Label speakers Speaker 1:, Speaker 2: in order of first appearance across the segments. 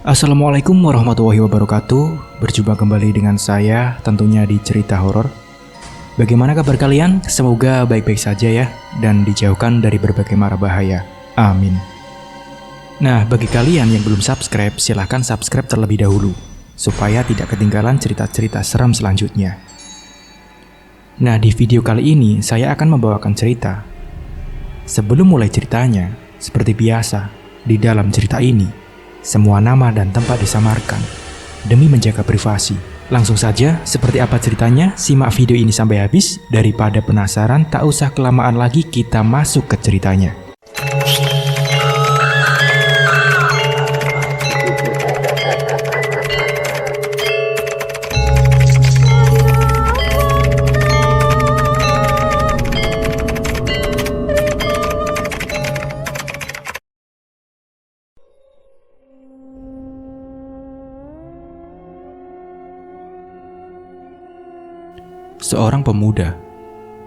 Speaker 1: Assalamualaikum warahmatullahi wabarakatuh. Berjumpa kembali dengan saya tentunya di cerita horor. Bagaimana kabar kalian? Semoga baik-baik saja ya, dan dijauhkan dari berbagai mara bahaya. Amin. Nah, bagi kalian yang belum subscribe, silahkan subscribe terlebih dahulu supaya tidak ketinggalan cerita-cerita seram selanjutnya. Nah, di video kali ini saya akan membawakan cerita. Sebelum mulai ceritanya, seperti biasa, di dalam cerita ini semua nama dan tempat disamarkan demi menjaga privasi. Langsung saja, seperti apa ceritanya? Simak video ini sampai habis. Daripada penasaran, tak usah kelamaan lagi, kita masuk ke ceritanya. Seorang pemuda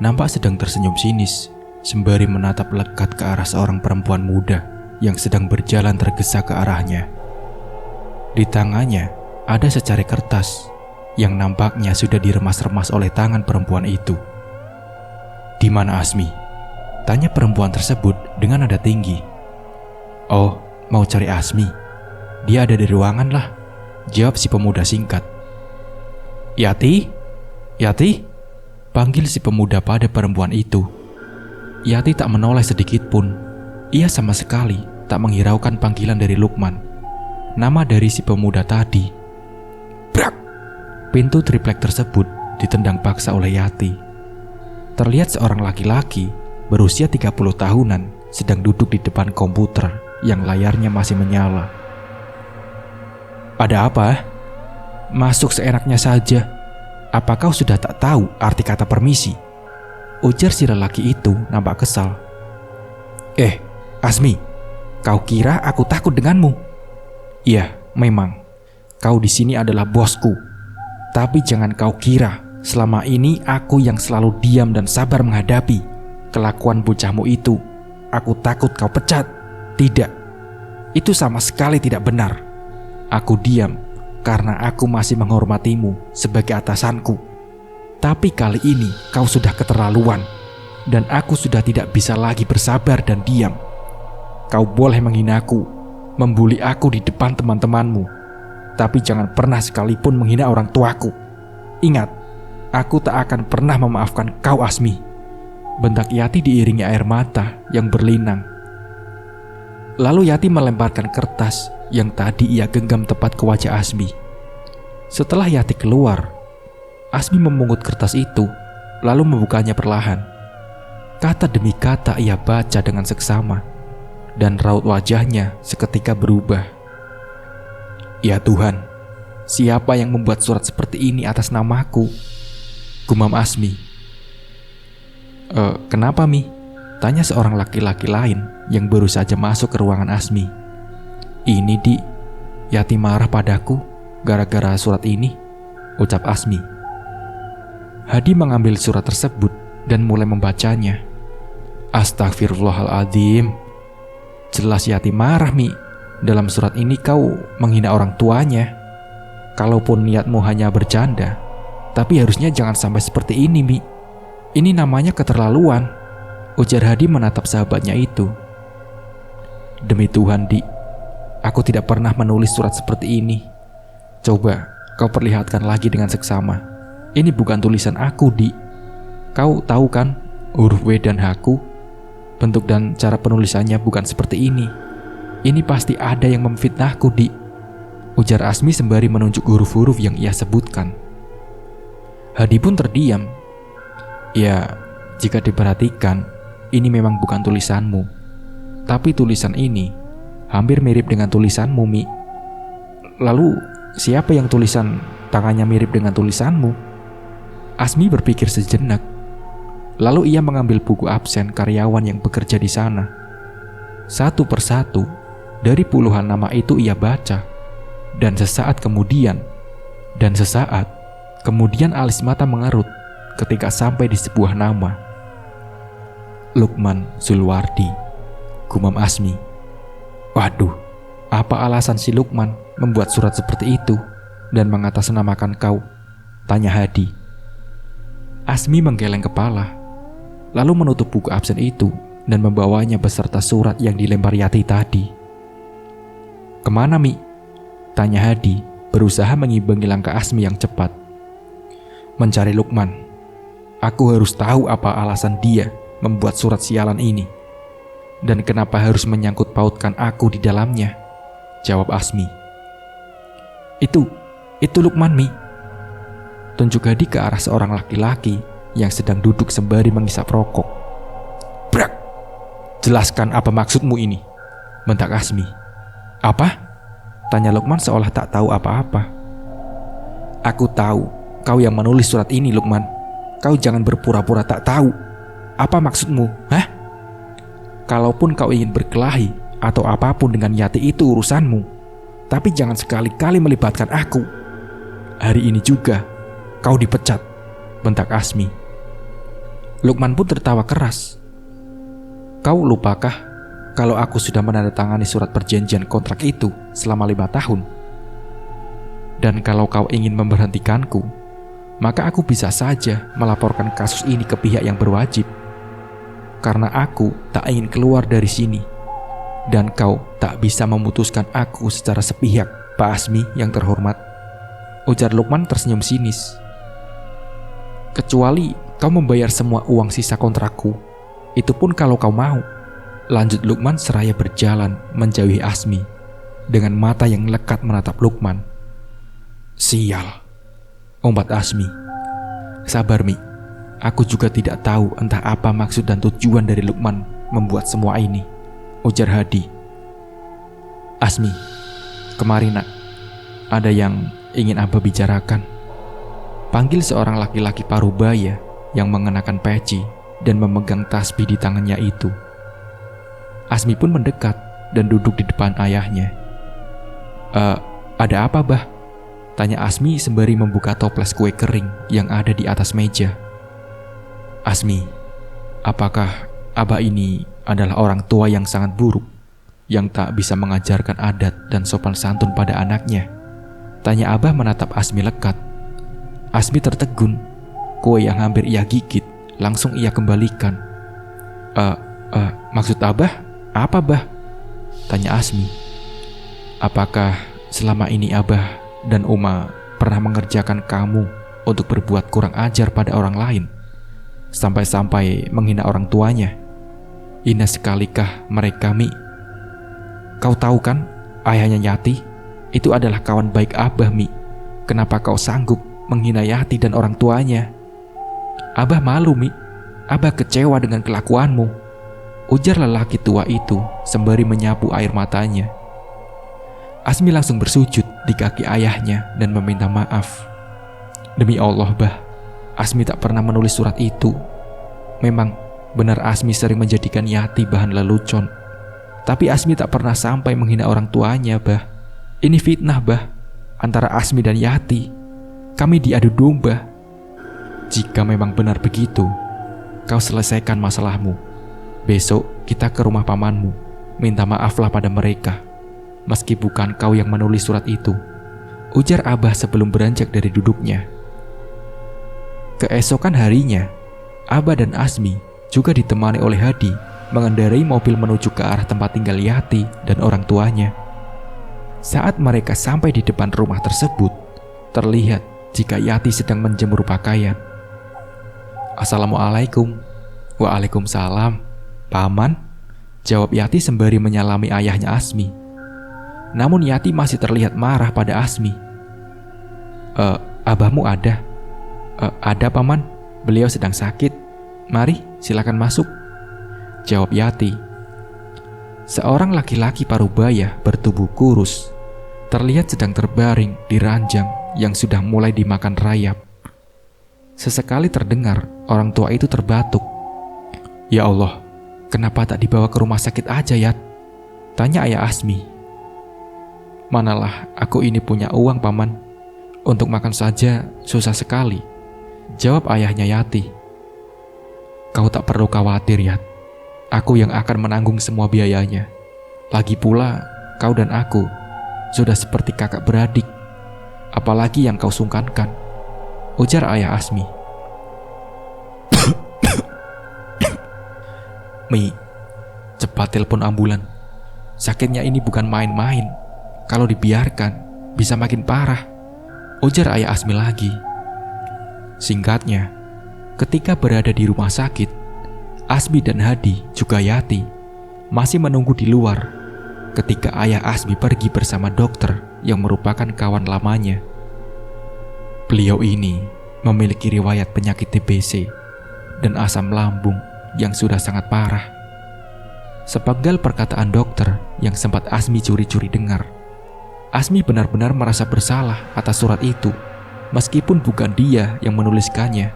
Speaker 1: nampak sedang tersenyum sinis sembari menatap lekat ke arah seorang perempuan muda yang sedang berjalan tergesa ke arahnya. Di tangannya ada secari kertas yang nampaknya sudah diremas-remas oleh tangan perempuan itu. "Di mana Asmi?" tanya perempuan tersebut dengan nada tinggi. "Oh, mau cari Asmi? Dia ada di ruangan lah," jawab si pemuda singkat. "Yati? Yati?" panggil si pemuda pada perempuan itu. Yati tak menoleh sedikit pun. Ia sama sekali tak menghiraukan panggilan dari Lukman, nama dari si pemuda tadi. Brak! Pintu triplek tersebut ditendang paksa oleh Yati. Terlihat seorang laki-laki berusia 30 tahunan sedang duduk di depan komputer yang layarnya masih menyala. "Ada apa? Masuk seenaknya saja. Apa kau sudah tak tahu arti kata permisi?" ujar si lelaki itu nampak kesal. Asmi, kau kira aku takut denganmu?" "Iya, memang. Kau di sini adalah bosku. Tapi jangan kau kira selama ini aku yang selalu diam dan sabar menghadapi kelakuan bocahmu itu. Aku takut kau pecat. Tidak. Itu sama sekali tidak benar. Aku diam karena aku masih menghormatimu sebagai atasanku. Tapi kali ini kau sudah keterlaluan, dan aku sudah tidak bisa lagi bersabar dan diam. Kau boleh menghinaku, membuli aku di depan teman-temanmu, tapi jangan pernah sekalipun menghina orang tuaku. Ingat, aku tak akan pernah memaafkan kau, Asmi," bentak Yati diiringi air mata yang berlinang. Lalu Yati melemparkan kertas yang tadi ia genggam tepat ke wajah Asmi. Setelah Yati keluar, Asmi memungut kertas itu lalu membukanya perlahan. Kata demi kata ia baca dengan seksama, dan raut wajahnya seketika berubah. "Ya Tuhan, siapa yang membuat surat seperti ini atas namaku?" gumam Asmi. Kenapa, Mi?" tanya seorang laki-laki lain yang baru saja masuk ke ruangan Asmi. "Ini, Di, Yati marah padaku gara-gara surat ini," ucap Asmi. Hadi mengambil surat tersebut dan mulai membacanya. "Astagfirullahaladzim. Jelas Yati marah, Mi. Dalam surat ini kau menghina orang tuanya. Kalaupun niatmu hanya bercanda, tapi harusnya jangan sampai seperti ini, Mi. Ini namanya keterlaluan," ujar Hadi menatap sahabatnya itu. "Demi Tuhan, Di, aku tidak pernah menulis surat seperti ini. Coba kau perlihatkan lagi dengan seksama. Ini bukan tulisan aku, Di. Kau tahu kan huruf W dan H-ku? Bentuk dan cara penulisannya bukan seperti ini. Ini pasti ada yang memfitnahku, Di," ujar Asmi sembari menunjuk huruf-huruf yang ia sebutkan. Hadi pun terdiam. "Ya, jika diperhatikan, ini memang bukan tulisanmu. Tapi tulisan ini hampir mirip dengan tulisanmu, Mi." "Lalu siapa yang tulisan tangannya mirip dengan tulisanmu?" Asmi berpikir sejenak. Lalu ia mengambil buku absen karyawan yang bekerja di sana. Satu persatu dari puluhan nama itu ia baca. Dan sesaat kemudian alis mata mengerut ketika sampai di sebuah nama. "Lukman Zulwardi," gumam Asmi. "Waduh, Apa alasan si Lukman membuat surat seperti itu dan mengatasnamakan kau? Tanya Hadi. Asmi menggeleng kepala, lalu menutup buku absen itu dan membawanya beserta surat yang dilempar Yati tadi. Kemana, Mi? Tanya Hadi, berusaha mengimbangi langkah Asmi yang cepat. Mencari Lukman. Aku harus tahu apa alasan dia membuat surat sialan ini. Dan kenapa harus menyangkut pautkan aku di dalamnya? Jawab Asmi. Itu Lukman, Mi. Tunjuk Hadi ke arah seorang laki-laki yang sedang duduk sembari menghisap rokok. Brak! Jelaskan apa maksudmu ini? Bentak Asmi. Apa? Tanya Lukman seolah tak tahu apa-apa. Aku tahu kau yang menulis surat ini, Lukman. Kau jangan berpura-pura tak tahu. Apa maksudmu? Hah? Kalaupun kau ingin berkelahi atau apapun dengan Yati itu urusanmu. Tapi jangan sekali-kali melibatkan aku. Hari ini juga kau dipecat, bentak Asmi. Lukman pun tertawa keras. Kau lupakah kalau aku sudah menandatangani surat perjanjian kontrak itu selama 5 tahun? Dan kalau kau ingin memberhentikanku, maka aku bisa saja melaporkan kasus ini ke pihak yang berwajib. Karena aku tak ingin keluar dari sini. Dan kau tak bisa memutuskan aku secara sepihak, Pak Asmi yang terhormat. Ujar Lukman tersenyum sinis. Kecuali kau membayar semua uang sisa kontrakku. Itu pun kalau kau mau. Lanjut Lukman seraya berjalan menjauhi Asmi dengan mata yang lekat menatap Lukman. Sial, umpat Asmi. Sabar, Mi. Aku juga tidak tahu entah apa maksud dan tujuan dari Lukman membuat semua ini, ujar Hadi. Asmi, kemari nak. Ada yang ingin Abah bicarakan. Panggil seorang laki-laki parubaya yang mengenakan peci dan memegang tasbih di tangannya itu. Asmi pun mendekat dan duduk di depan ayahnya. Ada apa, Bah? Tanya Asmi sembari membuka toples kue kering yang ada di atas meja. Asmi, apakah Abah ini adalah orang tua yang sangat buruk, yang tak bisa mengajarkan adat dan sopan santun pada anaknya? Tanya Abah menatap Asmi lekat. Asmi tertegun. Kue yang hampir ia gigit langsung ia kembalikan. Maksud Abah apa, Bah? Tanya Asmi. Apakah selama ini Abah dan Uma pernah mengerjakan kamu untuk berbuat kurang ajar pada orang lain? Sampai-sampai menghina orang tuanya? Hina sekalikah mereka, Mi? Kau tahu kan, ayahnya Yati itu adalah kawan baik Abah, Mi. Kenapa kau sanggup menghina Yati dan orang tuanya? Abah malu, Mi. Abah kecewa dengan kelakuanmu, ujar lelaki tua itu sembari menyapu air matanya. Asmi langsung bersujud di kaki ayahnya dan meminta maaf. Demi Allah, Bah, Asmi tak pernah menulis surat itu. Memang benar Asmi sering menjadikan Yati bahan lelucon. Tapi Asmi tak pernah sampai menghina orang tuanya, Bah. Ini fitnah, Bah, antara Asmi dan Yati. Kami diadu domba. Jika memang benar begitu, kau selesaikan masalahmu. Besok kita ke rumah pamanmu. Minta maaflah pada mereka. Meski bukan kau yang menulis surat itu, ujar Abah sebelum beranjak dari duduknya. Keesokan harinya, Abah dan Asmi juga ditemani oleh Hadi mengendarai mobil menuju ke arah tempat tinggal Yati dan orang tuanya. Saat mereka sampai di depan rumah tersebut, terlihat jika Yati sedang menjemur pakaian. Assalamualaikum. Waalaikumsalam. Paman, jawab Yati sembari menyalami ayahnya Asmi. Namun Yati masih terlihat marah pada Asmi. Abahmu ada? Ada, Paman. Beliau sedang sakit. Mari, silakan masuk, jawab Yati. Seorang laki-laki parubaya bertubuh kurus terlihat sedang terbaring di ranjang yang sudah mulai dimakan rayap. Sesekali terdengar orang tua itu terbatuk. Ya Allah, kenapa tak dibawa ke rumah sakit aja, Yat? Tanya ayah Asmi. Manalah aku ini punya uang, Paman. Untuk makan saja susah sekali, jawab ayahnya Yati. Kau tak perlu khawatir, Yat. Aku yang akan menanggung semua biayanya. Lagi pula, kau dan aku sudah seperti kakak beradik. Apalagi yang kau sungkankan, ujar ayah Asmi. Mi, cepat telepon ambulan. Sakitnya ini bukan main-main. Kalau dibiarkan, bisa makin parah, ujar ayah Asmi lagi. Singkatnya, ketika berada di rumah sakit, Asmi dan Hadi juga Yati masih menunggu di luar ketika ayah Asmi pergi bersama dokter yang merupakan kawan lamanya. Beliau ini memiliki riwayat penyakit TBC dan asam lambung yang sudah sangat parah. Sepenggal perkataan dokter yang sempat Asmi curi-curi dengar, Asmi benar-benar merasa bersalah atas surat itu, meskipun bukan dia yang menuliskannya.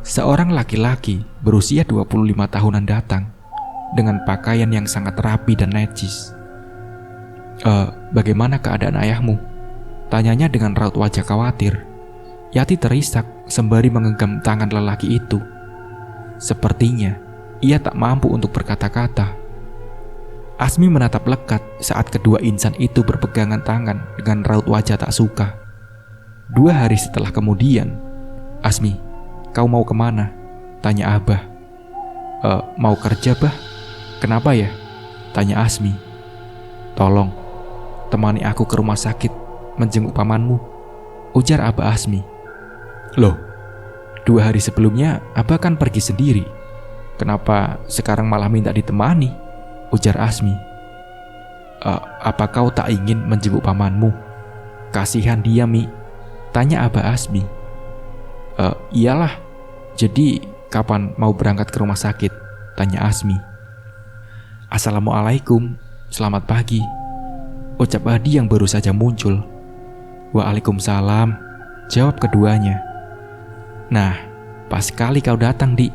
Speaker 1: Seorang laki-laki berusia 25 tahunan datang dengan pakaian yang sangat rapi dan necis. Bagaimana keadaan ayahmu? Tanyanya dengan raut wajah khawatir. Yati terisak sembari menggenggam tangan lelaki itu. Sepertinya ia tak mampu untuk berkata-kata. Asmi menatap lekat saat kedua insan itu berpegangan tangan dengan raut wajah tak suka. 2 hari setelah kemudian, Asmi, kau mau kemana? Tanya Abah. Mau kerja, Bah. Kenapa ya? Tanya Asmi. Tolong, temani aku ke rumah sakit menjenguk pamanmu, ujar Abah Asmi. Loh, 2 hari sebelumnya Abah kan pergi sendiri. Kenapa sekarang malah minta ditemani? Ujar Asmi. Apa kau tak ingin menjenguk pamanmu? Kasihan dia, Mi. Tanya Abah Asmi. Iyalah. Jadi kapan mau berangkat ke rumah sakit? Tanya Asmi. Assalamualaikum, selamat pagi, ucap Hadi yang baru saja muncul. Waalaikumsalam, jawab keduanya. Nah, pas sekali kau datang, Di.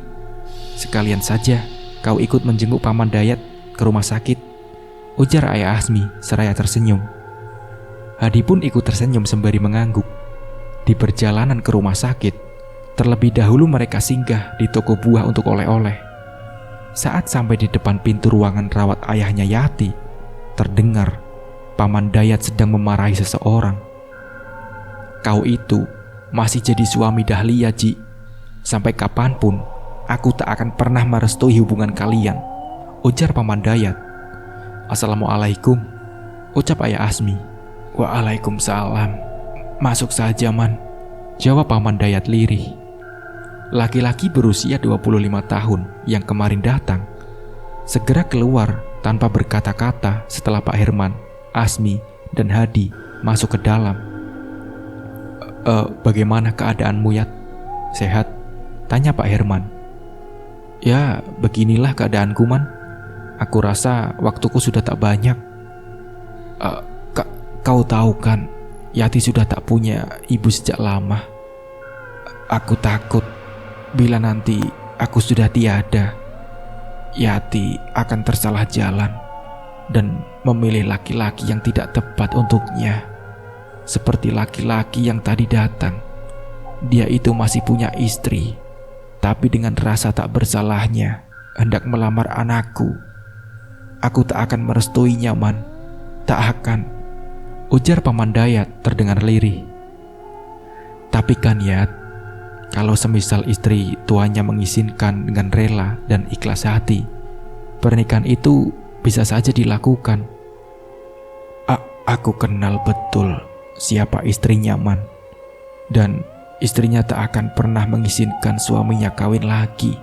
Speaker 1: Sekalian saja kau ikut menjenguk paman Dayat ke rumah sakit, ujar ayah Asmi seraya tersenyum. Hadi pun ikut tersenyum sembari mengangguk. Di perjalanan ke rumah sakit, terlebih dahulu mereka singgah di toko buah untuk oleh-oleh. Saat sampai di depan pintu ruangan rawat ayahnya Yati, terdengar paman Dayat sedang memarahi seseorang. Kau itu masih jadi suami Dahlia, Ji. Sampai kapanpun aku tak akan pernah merestui hubungan kalian, ujar paman Dayat. Assalamualaikum, ucap ayah Asmi. Waalaikumsalam. Masuk saja, Man, jawab paman Dayat lirih. Laki-laki berusia 25 tahun yang kemarin datang segera keluar tanpa berkata-kata setelah Pak Herman, Asmi, dan Hadi masuk ke dalam. Bagaimana keadaanmu, Yat? Sehat? Tanya Pak Herman. Ya, beginilah keadaanku, Man. Aku rasa waktuku sudah tak banyak. Kau tahu kan, Yati sudah tak punya ibu sejak lama. Aku takut bila nanti aku sudah tiada, Yati akan tersalah jalan dan memilih laki-laki yang tidak tepat untuknya. Seperti laki-laki yang tadi datang. Dia itu masih punya istri, tapi dengan rasa tak bersalahnya hendak melamar anakku. Aku tak akan merestuinya, Man. Tak akan, ujar paman Dayat terdengar lirih. Tapi kan, Yat, kalau semisal istri tuanya mengizinkan dengan rela dan ikhlas hati, pernikahan itu bisa saja dilakukan. Aku kenal betul siapa istrinya, Man. Dan istrinya tak akan pernah mengizinkan suaminya kawin lagi.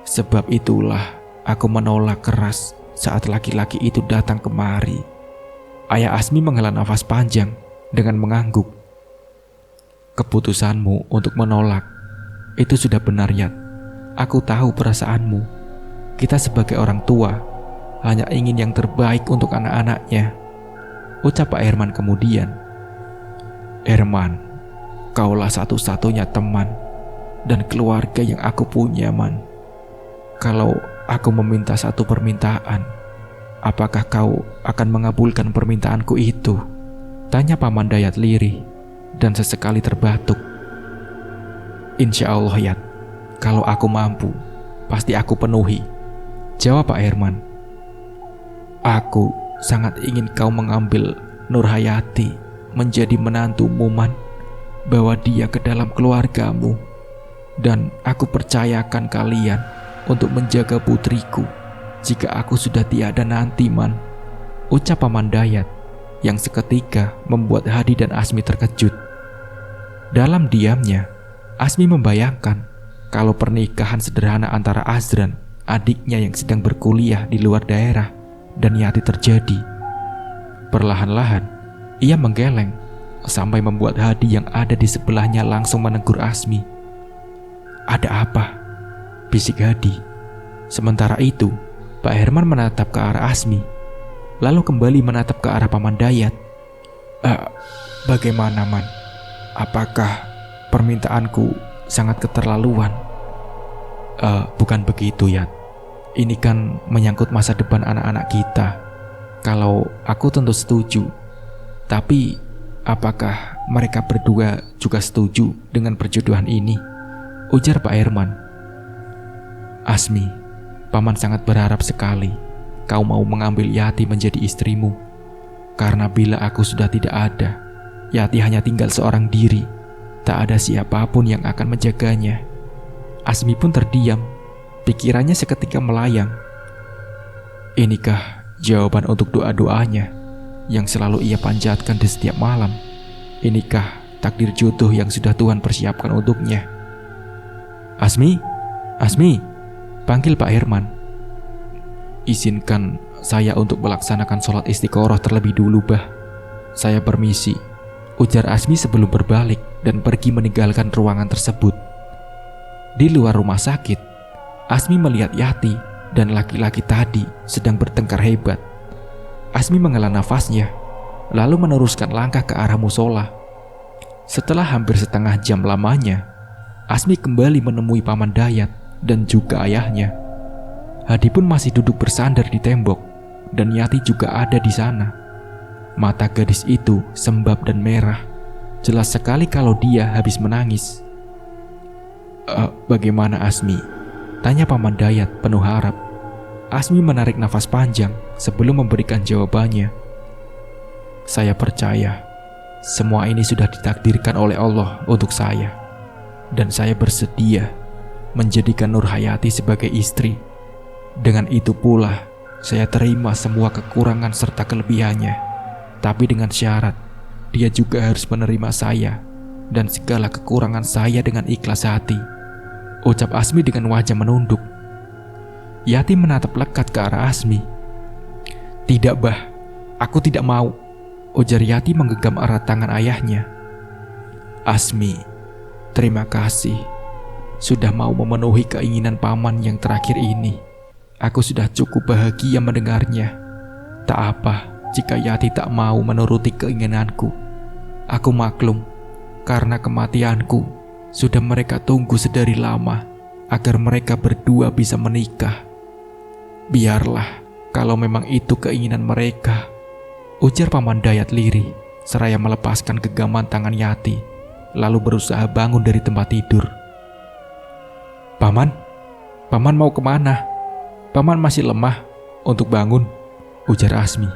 Speaker 1: Sebab itulah aku menolak keras saat laki-laki itu datang kemari. Ayah Asmi menghela nafas panjang dengan mengangguk. Keputusanmu untuk menolak itu sudah benar, Yat. Aku tahu perasaanmu. Kita sebagai orang tua hanya ingin yang terbaik untuk anak-anaknya, ucap Pak Herman kemudian. Herman, kaulah satu-satunya teman dan keluarga yang aku punya, Man. Kalau aku meminta satu permintaan, apakah kau akan mengabulkan permintaanku itu? Tanya paman Dayat lirih dan sesekali terbatuk. Insya Allah, Yat. Kalau aku mampu, pasti aku penuhi, jawab Pak Herman. Aku sangat ingin kau mengambil Nurhayati menjadi menantumu, Man. Bawa dia ke dalam keluargamu. Dan aku percayakan kalian untuk menjaga putriku jika aku sudah tiada nanti, Man. Ucap Paman Dayat yang seketika membuat Hadi dan Asmi terkejut. Dalam diamnya, Asmi membayangkan kalau pernikahan sederhana antara Azran, adiknya yang sedang berkuliah di luar daerah, dan Yati terjadi. Perlahan-lahan, ia menggeleng sampai membuat Hadi yang ada di sebelahnya langsung menegur Asmi. "Ada apa?" bisik Hadi. Sementara itu, Pak Herman menatap ke arah Asmi, lalu kembali menatap ke arah Paman Dayat. Bagaimana, Man? Apakah permintaanku sangat keterlaluan?" Bukan begitu, Yat. Ini kan menyangkut masa depan anak-anak kita. Kalau aku tentu setuju. Tapi, apakah mereka berdua juga setuju dengan perjodohan ini? Ujar Pak Herman. "Asmi, Paman sangat berharap sekali kau mau mengambil Yati menjadi istrimu. Karena bila aku sudah tidak ada, Yati hanya tinggal seorang diri. Tak ada siapapun yang akan menjaganya." Asmi pun terdiam, pikirannya seketika melayang. Inikah jawaban untuk doa-doanya yang selalu ia panjatkan di setiap malam? Inikah takdir jodoh yang sudah Tuhan persiapkan untuknya? "Asmi, Asmi," panggil Pak Herman. "Izinkan saya untuk melaksanakan sholat istiqoroh terlebih dulu, Bah. Saya permisi," ujar Asmi sebelum berbalik dan pergi meninggalkan ruangan tersebut. Di luar rumah sakit, Asmi melihat Yati dan laki-laki tadi sedang bertengkar hebat. Asmi menghela nafasnya, lalu meneruskan langkah ke arah musola. Setelah hampir setengah jam lamanya, Asmi kembali menemui Paman Dayat dan juga ayahnya. Hadi pun masih duduk bersandar di tembok, dan Yati juga ada di sana. Mata gadis itu sembab dan merah. Jelas sekali kalau dia habis menangis. "Bagaimana, Asmi?" tanya Paman Dayat penuh harap. Asmi menarik nafas panjang sebelum memberikan jawabannya. "Saya percaya semua ini sudah ditakdirkan oleh Allah untuk saya. Dan saya bersedia menjadikan Nurhayati sebagai istri. Dengan itu pula, saya terima semua kekurangan serta kelebihannya. Tapi dengan syarat, dia juga harus menerima saya dan segala kekurangan saya dengan ikhlas hati," ucap Asmi dengan wajah menunduk. Yati menatap lekat ke arah Asmi. "Tidak, Bah, aku tidak mau," ujar Yati menggenggam erat tangan ayahnya. "Asmi, terima kasih sudah mau memenuhi keinginan Paman yang terakhir ini. Aku sudah cukup bahagia mendengarnya. Tak apa jika Yati tak mau menuruti keinginanku. Aku maklum, karena kematianku sudah mereka tunggu sedari lama agar mereka berdua bisa menikah. Biarlah kalau memang itu keinginan mereka," ujar Paman Dayat lirih seraya melepaskan genggaman tangan Yati, lalu berusaha bangun dari tempat tidur. Paman mau kemana? Paman masih lemah untuk bangun," ujar Asmi.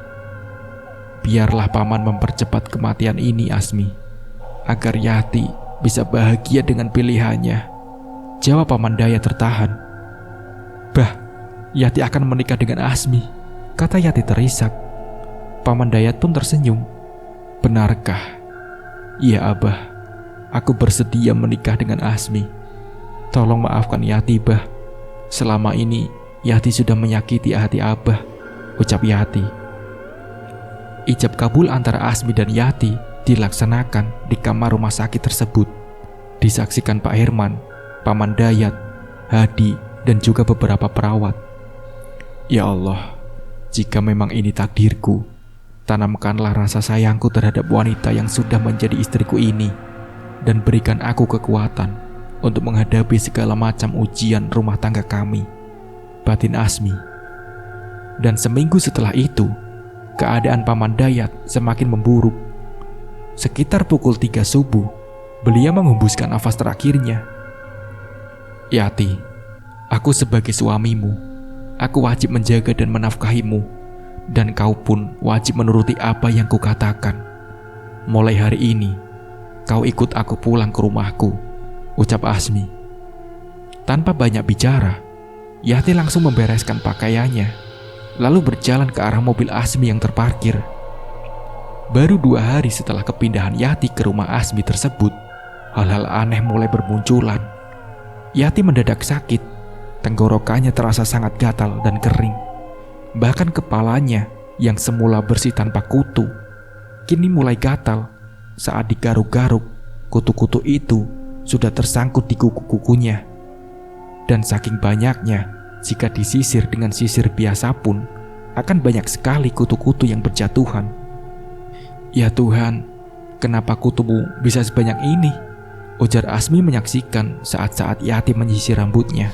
Speaker 1: "Biarlah Paman mempercepat kematian ini, Asmi, agar Yati bisa bahagia dengan pilihannya," jawab Paman Dayat tertahan. "Bah, Yati akan menikah dengan Asmi," kata Yati terisak. Paman Dayat pun tersenyum. "Benarkah?" "Iya, Abah, aku bersedia menikah dengan Asmi. Tolong maafkan Yati, Bah. Selama ini Yati sudah menyakiti hati Abah," ucap Yati. Ijab kabul antara Asmi dan Yati dilaksanakan di kamar rumah sakit tersebut. Disaksikan Pak Herman, Paman Dayat, Hadi, dan juga beberapa perawat. "Ya Allah, jika memang ini takdirku, tanamkanlah rasa sayangku terhadap wanita yang sudah menjadi istriku ini, dan berikan aku kekuatan untuk menghadapi segala macam ujian rumah tangga kami," batin Asmi. Dan seminggu setelah itu, keadaan Paman Dayat semakin memburuk. Sekitar pukul 3 subuh, beliau menghembuskan nafas terakhirnya. "Yati, aku sebagai suamimu, aku wajib menjaga dan menafkahimu. dan kau pun wajib menuruti apa yang kukatakan. Mulai hari ini, kau ikut aku pulang ke rumahku, ucap Asmi. Tanpa banyak bicara, Yati langsung membereskan pakaiannya, lalu berjalan ke arah mobil Asmi yang terparkir. Baru 2 hari setelah kepindahan Yati ke rumah Asmi tersebut, hal-hal aneh mulai bermunculan. Yati mendadak sakit, tenggorokannya terasa sangat gatal dan kering. Bahkan kepalanya yang semula bersih tanpa kutu, kini mulai gatal saat digaruk-garuk. Kutu-kutu itu sudah tersangkut di kuku-kukunya. Dan saking banyaknya, jika disisir dengan sisir biasa pun, akan banyak sekali kutu-kutu yang berjatuhan. Ya Tuhan, kenapa kutumu bisa sebanyak ini? Ujar Asmi menyaksikan saat-saat Yati menyisir rambutnya.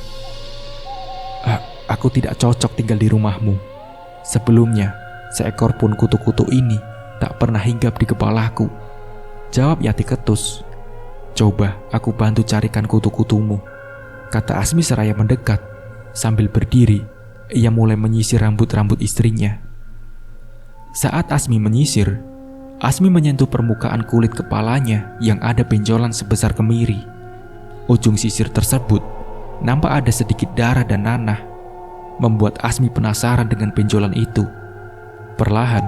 Speaker 1: Aku tidak cocok tinggal di rumahmu. Sebelumnya, seekor pun kutu-kutu ini tak pernah hinggap di kepalaku, jawab Yati ketus. Coba aku bantu carikan kutu-kutumu, kata Asmi seraya mendekat. Sambil berdiri, ia mulai menyisir rambut-rambut istrinya. Saat Asmi menyisir, Asmi menyentuh permukaan kulit kepalanya yang ada benjolan sebesar kemiri. Ujung sisir tersebut nampak ada sedikit darah dan nanah, membuat Asmi penasaran dengan benjolan itu. Perlahan,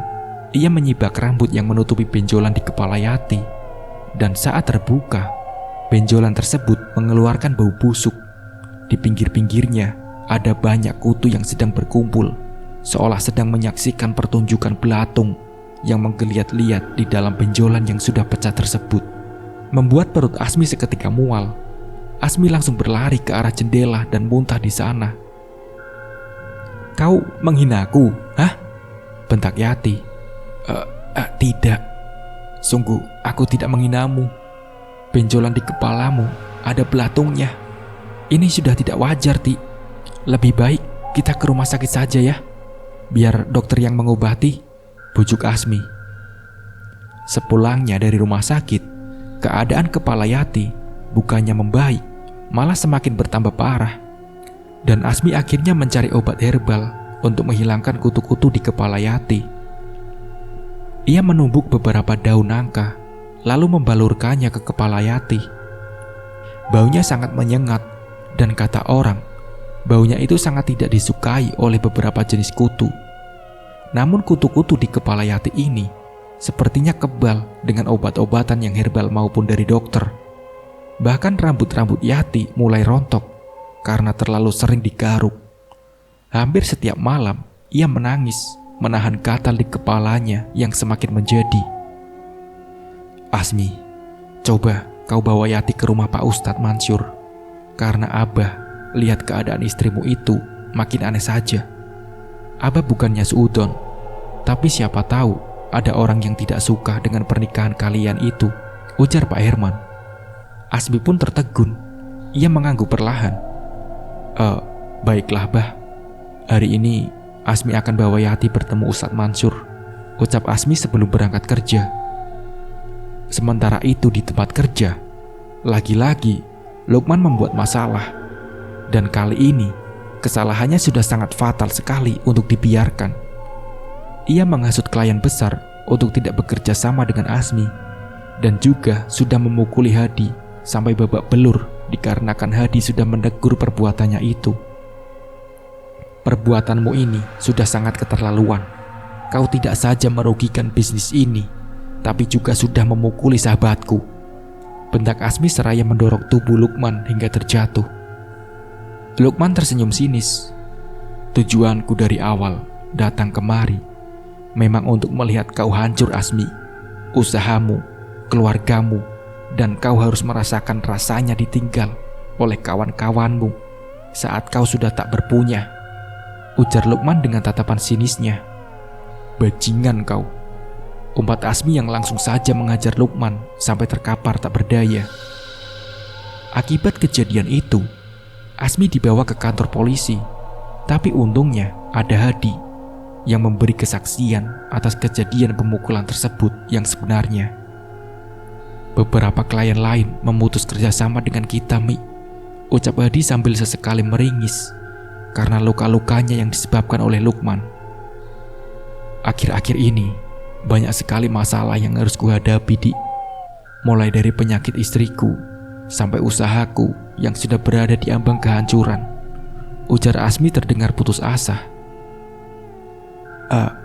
Speaker 1: ia menyibak rambut yang menutupi benjolan di kepala Yati, dan saat terbuka, benjolan tersebut mengeluarkan bau busuk. Di pinggir-pinggirnya ada banyak kutu yang sedang berkumpul, seolah sedang menyaksikan pertunjukan belatung yang menggeliat-liat di dalam benjolan yang sudah pecah tersebut. Membuat perut Asmi seketika mual. Asmi langsung berlari ke arah jendela dan muntah di sana. Kau menghinaku, hah? Bentak Yati. Tidak. Sungguh aku tidak menghinamu. Benjolan di kepalamu ada belatungnya. Ini sudah tidak wajar, Ti. Lebih baik kita ke rumah sakit saja ya, biar dokter yang mengobati, bujuk Asmi. Sepulangnya dari rumah sakit, keadaan kepala Yati bukannya membaik, malah semakin bertambah parah. Dan Asmi akhirnya mencari obat herbal untuk menghilangkan kutu-kutu di kepala Yati. Ia menumbuk beberapa daun nangka, lalu membalurkannya ke kepala Yati. Baunya sangat menyengat, dan kata orang, baunya itu sangat tidak disukai oleh beberapa jenis kutu. Namun kutu-kutu di kepala Yati ini sepertinya kebal dengan obat-obatan yang herbal maupun dari dokter. Bahkan rambut-rambut Yati mulai rontok karena terlalu sering digaruk. Hampir setiap malam ia menangis, menahan gatal di kepalanya yang semakin menjadi. Asmi, coba kau bawa Yati ke rumah Pak Ustadz Mansur. Karena Abah lihat keadaan istrimu itu makin aneh saja. Abah bukannya suudon, tapi siapa tahu ada orang yang tidak suka dengan pernikahan kalian itu, ujar Pak Herman. Asmi pun tertegun. Ia mengangguk perlahan. Baiklah Bah, hari ini Asmi akan bawa Yati bertemu Ustadz Mansur, ucap Asmi sebelum berangkat kerja. Sementara itu di tempat kerja, lagi-lagi Lukman membuat masalah. Dan kali ini kesalahannya sudah sangat fatal sekali untuk dibiarkan. Ia menghasut klien besar untuk tidak bekerja sama dengan Asmi, dan juga sudah memukuli Hadi sampai babak belur dikarenakan Hadi sudah menegur perbuatannya itu. Perbuatanmu ini sudah sangat keterlaluan. Kau tidak saja merugikan bisnis ini, tapi juga sudah memukuli sahabatku, bentak Asmi seraya mendorong tubuh Lukman hingga terjatuh. Lukman tersenyum sinis. Tujuanku dari awal datang kemari memang untuk melihat kau hancur, Asmi. Usahamu, keluargamu, dan kau harus merasakan rasanya ditinggal oleh kawan-kawanmu saat kau sudah tak berpunya, ujar Lukman dengan tatapan sinisnya. Bajingan kau, umpat Asmi yang langsung saja mengajar Lukman sampai terkapar tak berdaya. Akibat kejadian itu, Asmi dibawa ke kantor polisi, tapi untungnya ada Hadi yang memberi kesaksian atas kejadian pemukulan tersebut yang sebenarnya. Beberapa klien lain memutus kerjasama dengan kita, Mi, ucap Hadi sambil sesekali meringis karena luka-lukanya yang disebabkan oleh Lukman. Akhir-akhir ini banyak sekali masalah yang harus kuhadapi, Dik. Mulai dari penyakit istriku sampai usahaku yang sudah berada di ambang kehancuran. Ujar Asmi terdengar putus asa.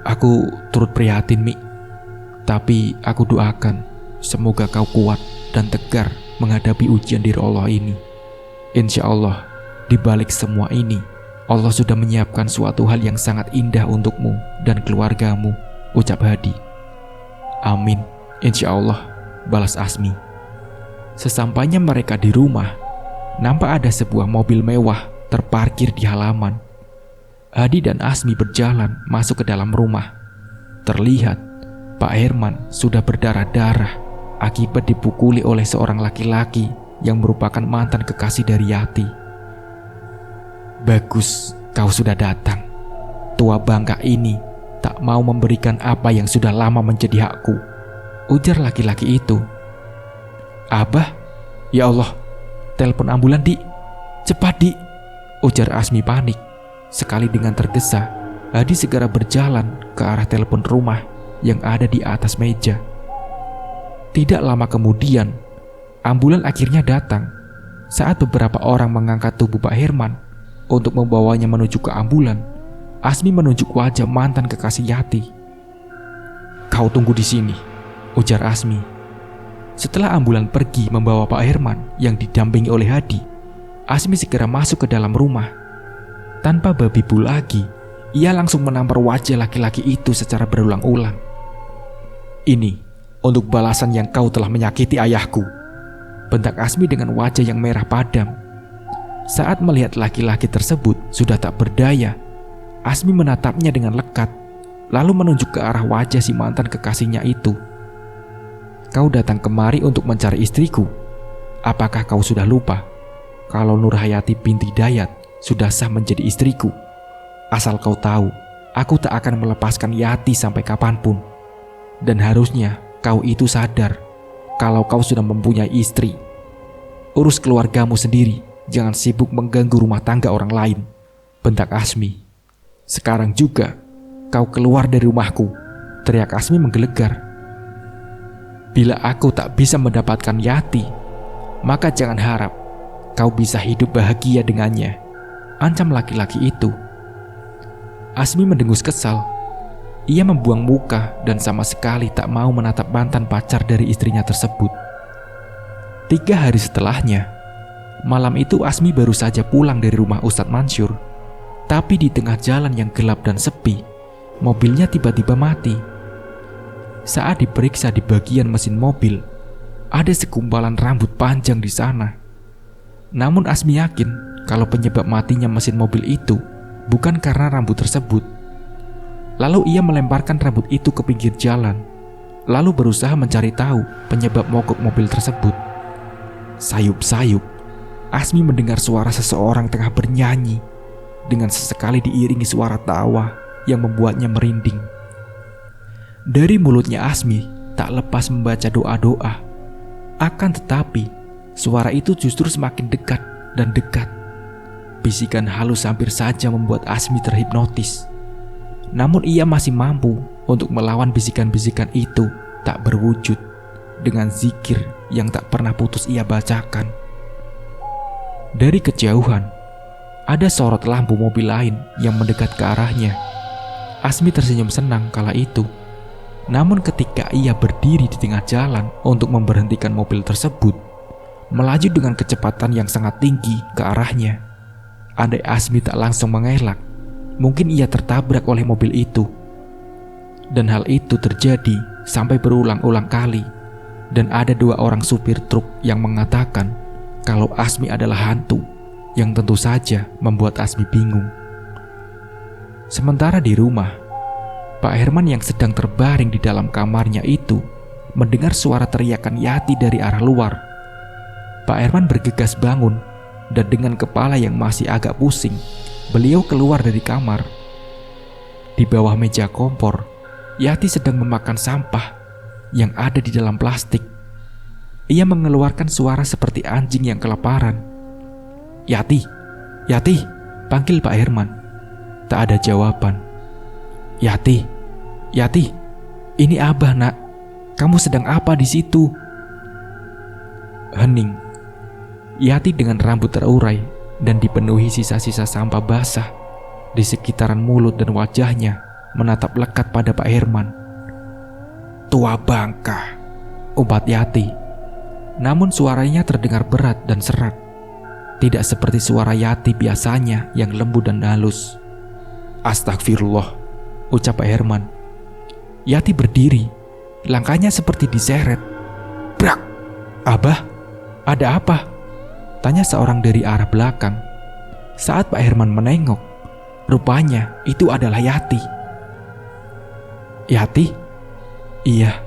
Speaker 1: Aku turut prihatin, Mi. Tapi aku doakan semoga kau kuat dan tegar menghadapi ujian dari Allah ini. Insya Allah, di balik semua ini, Allah sudah menyiapkan suatu hal yang sangat indah untukmu dan keluargamu, ucap Hadi. Amin, insya Allah, balas Asmi. Sesampainya mereka di rumah, nampak ada sebuah mobil mewah terparkir di halaman. Hadi dan Asmi berjalan masuk ke dalam rumah. Terlihat Pak Herman sudah berdarah-darah akibat dipukuli oleh seorang laki-laki yang merupakan mantan kekasih dari Yati. Bagus, kau sudah datang. Tua bangka ini tak mau memberikan apa yang sudah lama menjadi hakku, ujar laki-laki itu. Abah, ya Allah, telepon ambulan, Dik. Cepat, Dik, ujar Asmi panik. Sekali dengan tergesa, Hadi segera berjalan ke arah telepon rumah yang ada di atas meja. Tidak lama kemudian, ambulan akhirnya datang. Saat beberapa orang mengangkat tubuh Pak Herman untuk membawanya menuju ke ambulan, Asmi menunjuk wajah mantan kekasih Yati. Kau tunggu di sini, ujar Asmi. Setelah ambulan pergi membawa Pak Herman yang didampingi oleh Hadi, Asmi segera masuk ke dalam rumah. Tanpa babi bu lagi, ia langsung menampar wajah laki-laki itu secara berulang-ulang. Ini untuk balasan yang kau telah menyakiti ayahku, bentak Asmi dengan wajah yang merah padam. Saat melihat laki-laki tersebut sudah tak berdaya, Asmi menatapnya dengan lekat, lalu menunjuk ke arah wajah si mantan kekasihnya itu. Kau datang kemari untuk mencari istriku. Apakah kau sudah lupa kalau Nurhayati binti Dayat sudah sah menjadi istriku? Asal kau tahu, aku tak akan melepaskan Yati sampai kapanpun. Dan harusnya kau itu sadar kalau kau sudah mempunyai istri. Urus keluargamu sendiri, jangan sibuk mengganggu rumah tangga orang lain, bentak Asmi. Sekarang juga kau keluar dari rumahku, teriak Asmi menggelegar. Bila aku tak bisa mendapatkan Yati, maka jangan harap kau bisa hidup bahagia dengannya, ancam laki-laki itu. Asmi mendengus kesal. Ia membuang muka dan sama sekali tak mau menatap mantan pacar dari istrinya tersebut. 3 hari setelahnya, malam itu Asmi baru saja pulang dari rumah Ustadz Mansur. Tapi di tengah jalan yang gelap dan sepi, mobilnya tiba-tiba mati. Saat diperiksa di bagian mesin mobil, ada segumpalan rambut panjang di sana. Namun Asmi yakin kalau penyebab matinya mesin mobil itu bukan karena rambut tersebut. Lalu ia melemparkan rambut itu ke pinggir jalan, lalu berusaha mencari tahu penyebab mogok mobil tersebut. Sayup-sayup, Asmi mendengar suara seseorang tengah bernyanyi dengan sesekali diiringi suara tawa yang membuatnya merinding. Dari mulutnya Asmi tak lepas membaca doa-doa. Akan tetapi, suara itu justru semakin dekat dan dekat. Bisikan halus hampir saja membuat Asmi terhipnotis. Namun ia masih mampu untuk melawan bisikan-bisikan itu tak berwujud dengan zikir yang tak pernah putus ia bacakan. Dari kejauhan, ada sorot lampu mobil lain yang mendekat ke arahnya. Asmi tersenyum senang kala itu. Namun ketika ia berdiri di tengah jalan untuk memberhentikan mobil tersebut, melaju dengan kecepatan yang sangat tinggi ke arahnya. Andai Asmi tak langsung mengelak, mungkin ia tertabrak oleh mobil itu. Dan hal itu terjadi sampai berulang-ulang kali. Dan ada 2 orang supir truk yang mengatakan kalau Asmi adalah hantu, yang tentu saja membuat Asmi bingung. Sementara di rumah, Pak Herman yang sedang terbaring di dalam kamarnya itu mendengar suara teriakan Yati dari arah luar. Pak Herman bergegas bangun dan dengan kepala yang masih agak pusing, beliau keluar dari kamar. Di bawah meja kompor, Yati sedang memakan sampah yang ada di dalam plastik. Ia mengeluarkan suara seperti anjing yang kelaparan. Yati, Yati, panggil Pak Herman. Tak ada jawaban. Yati, Yati, ini Abah nak. Kamu sedang apa di situ? Hening. Yati dengan rambut terurai dan dipenuhi sisa-sisa sampah basah di sekitaran mulut dan wajahnya menatap lekat pada Pak Herman. Tua bangka, umpat Yati. Namun suaranya terdengar berat dan serak. Tidak seperti suara Yati biasanya yang lembut dan halus. Astagfirullah, ucap Pak Herman. Yati berdiri, langkahnya seperti diseret. Brak! Abah, ada apa? Tanya seorang dari arah belakang. Saat Pak Herman menengok, rupanya itu adalah Yati. Yati? Iya,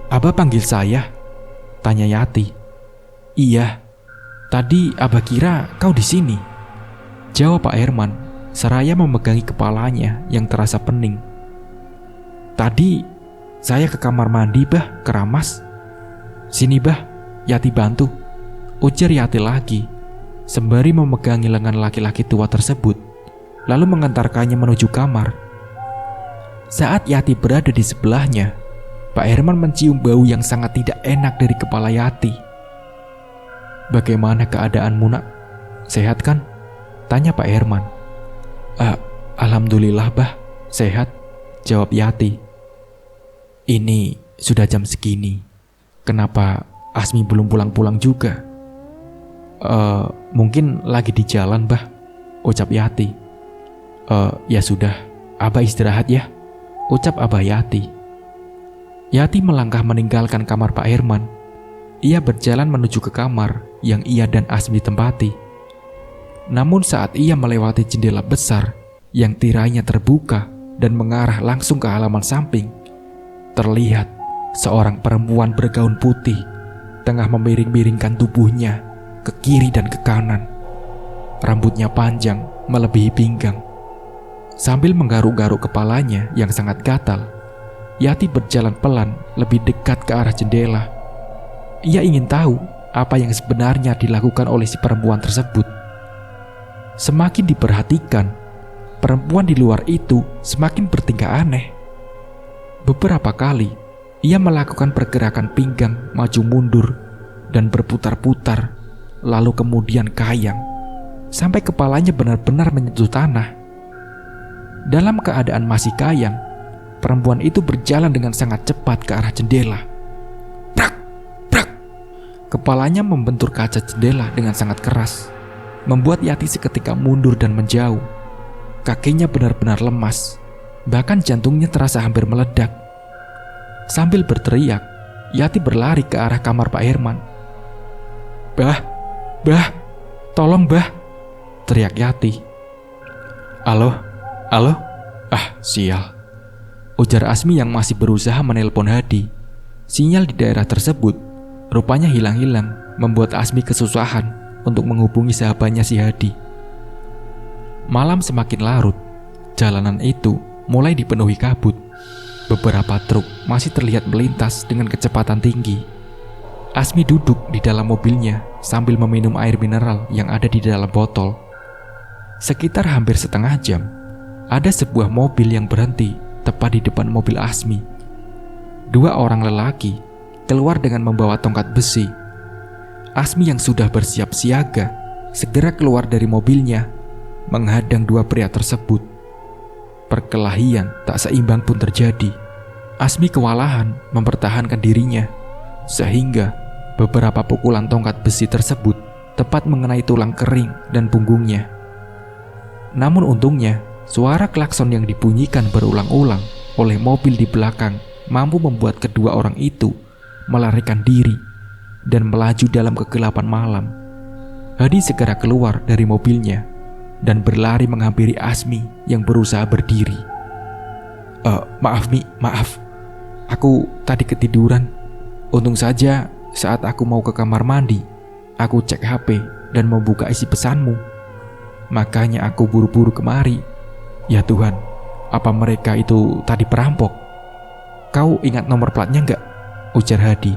Speaker 1: Abah panggil saya? Tanya Yati. Iya, tadi Abah kira kau di sini, jawab Pak Herman seraya memegangi kepalanya yang terasa pening. Tadi saya ke kamar mandi bah, keramas. Sini bah, Yati bantu, ujar Yati lagi, sembari memegangi lengan laki-laki tua tersebut, lalu mengantarkannya menuju kamar. Saat Yati berada di sebelahnya, Pak Herman mencium bau yang sangat tidak enak dari kepala Yati. Bagaimana keadaanmu nak? Sehat kan? Tanya Pak Herman. Alhamdulillah bah, sehat, jawab Yati. Ini sudah jam segini, kenapa Asmi belum pulang-pulang juga? Mungkin lagi di jalan bah, ucap Yati. Ya sudah, Abah istirahat ya, ucap Abah Yati. Yati melangkah meninggalkan kamar Pak Herman. Ia berjalan menuju ke kamar yang ia dan Asmi tempati. Namun saat ia melewati jendela besar yang tirainya terbuka dan mengarah langsung ke halaman samping, terlihat seorang perempuan bergaun putih tengah memiring-miringkan tubuhnya ke kiri dan ke kanan. Rambutnya panjang melebihi pinggang. Sambil menggaruk-garuk kepalanya yang sangat gatal, Yati berjalan pelan lebih dekat ke arah jendela. Ia ingin tahu apa yang sebenarnya dilakukan oleh si perempuan tersebut. Semakin diperhatikan, perempuan di luar itu semakin bertingkah aneh. Beberapa kali ia melakukan pergerakan pinggang maju mundur dan berputar-putar, lalu kemudian kayang sampai kepalanya benar-benar menyentuh tanah. Dalam keadaan masih kayang, perempuan itu berjalan dengan sangat cepat ke arah jendela. Brak! Brak! Kepalanya membentur kaca jendela dengan sangat keras, membuat Yati seketika mundur dan menjauh. Kakinya benar-benar lemas, bahkan jantungnya terasa hampir meledak. Sambil berteriak, Yati berlari ke arah kamar Pak Herman. Bah, tolong bah, teriak Yati. Halo, sial, ujar Asmi yang masih berusaha menelpon Hadi. Sinyal di daerah tersebut rupanya hilang-hilang, membuat Asmi kesusahan untuk menghubungi sahabatnya si Hadi. Malam semakin larut, jalanan itu mulai dipenuhi kabut. Beberapa truk masih terlihat melintas dengan kecepatan tinggi. Asmi duduk di dalam mobilnya sambil meminum air mineral yang ada di dalam botol. Sekitar hampir setengah jam, ada sebuah mobil yang berhenti tepat di depan mobil Asmi. Dua orang lelaki keluar dengan membawa tongkat besi. Asmi yang sudah bersiap siaga segera keluar dari mobilnya, menghadang dua pria tersebut. Perkelahian tak seimbang pun terjadi. Asmi kewalahan mempertahankan dirinya, sehingga beberapa pukulan tongkat besi tersebut tepat mengenai tulang kering dan punggungnya. Namun untungnya, suara klakson yang dibunyikan berulang-ulang oleh mobil di belakang mampu membuat kedua orang itu melarikan diri dan melaju dalam kegelapan malam. Hadi segera keluar dari mobilnya dan berlari menghampiri Asmi yang berusaha berdiri. Maaf Mi, maaf. Aku tadi ketiduran. Untung saja saat aku mau ke kamar mandi, aku cek HP dan membuka isi pesanmu. Makanya aku buru-buru kemari. Ya Tuhan, apa mereka itu tadi perampok? Kau ingat nomor platnya enggak? Ujar Hadi.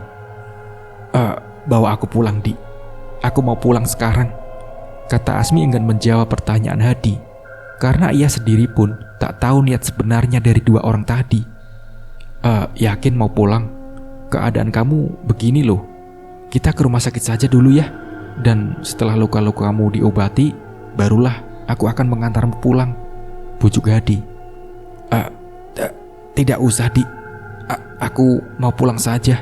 Speaker 1: Bawa aku pulang, Di. Aku mau pulang sekarang, kata Asmi enggan menjawab pertanyaan Hadi, karena ia sendiri pun tak tahu niat sebenarnya dari dua orang tadi. Yakin mau pulang? Keadaan kamu begini loh. Kita ke rumah sakit saja dulu ya. Dan setelah luka-luka kamu diobati, barulah aku akan mengantarmu pulang, bujuk Hadi. Tidak usah, Di. Aku mau pulang saja.